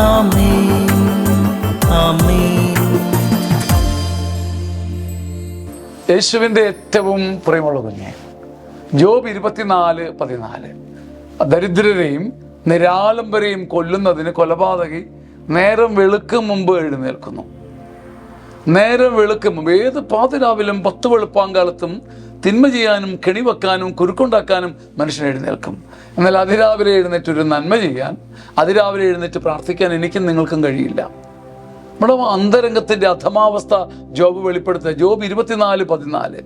ആമേൻ. ആമേൻ. യേശുവിൻ്റെ ഏറ്റവും പ്രിയമുള്ള കുഞ്ഞെ, ജോബ് 24:14. ദരിദ്രരെയും നിരാലംബരെയും കൊല്ലുന്നതിന് കൊലപാതകി നേരം വെളുക്കും മുമ്പ് എഴുന്നേൽക്കുന്നു. നേരം വെളുക്കും മുമ്പ്, ഏത് പാതിരാവിലും 10 വെളുപ്പാങ്കാലത്തും തിന്മ ചെയ്യാനും കെണിവെക്കാനും കുരുക്കുണ്ടാക്കാനും മനുഷ്യൻ എഴുന്നേൽക്കും. എന്നാൽ അതിരാവിലെ എഴുന്നേറ്റ് ഒരു നന്മ ചെയ്യാൻ, അതിരാവിലെ എഴുന്നേറ്റ് പ്രാർത്ഥിക്കാൻ എനിക്കും നിങ്ങൾക്കും കഴിയില്ല. നമ്മുടെ അന്തരംഗത്തിൻ്റെ അധമാവസ്ഥ ജോബ് വെളിപ്പെടുത്തുക. ജോബ് 24:14.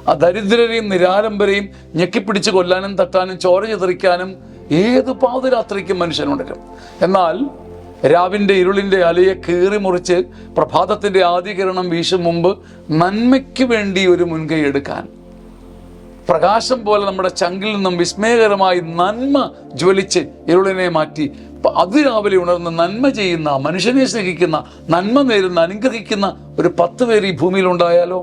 ആ ദരിദ്രരെയും നിരാലംബരെയും ഞെക്കിപ്പിടിച്ച് കൊല്ലാനും തട്ടാനും ചോര ചിതറിക്കാനും ഏത് പാതിരാത്രിക്കും മനുഷ്യനുണ്ടരും. എന്നാൽ രാവിൻ്റെ ഇരുളിൻ്റെ അലയെ കീറി മുറിച്ച് പ്രഭാതത്തിൻ്റെ ആദ്യകിരണം വീശും മുമ്പ് നന്മയ്ക്ക് വേണ്ടി ഒരു മുൻകൈ എടുക്കാൻ, പ്രകാശം പോലെ നമ്മുടെ ചങ്കിൽ നിന്നും വിസ്മയകരമായി നന്മ ജ്വലിച്ച് ഇരുളിനെ മാറ്റി അതിരാവിലെ ഉണർന്ന് നന്മ ചെയ്യുന്ന, മനുഷ്യനെ സ്നേഹിക്കുന്ന, നന്മ നേരുന്ന, അനുഗ്രഹിക്കുന്ന ഒരു 10 പേര് ഈ ഭൂമിയിലുണ്ടായാലോ?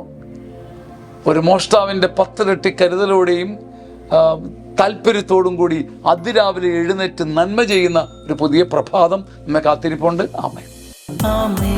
ഒരു മോഷ്ടാവിൻ്റെ 10 ഇരട്ടി കരുതലോടെയും താല്പര്യത്തോടും കൂടി അതിരാവിലെ എഴുന്നേറ്റ് നന്മ ചെയ്യുന്ന ഒരു പുതിയ പ്രഭാതം നമ്മെ കാത്തിരിപ്പുണ്ട്. ആമേൻ. ആമേൻ.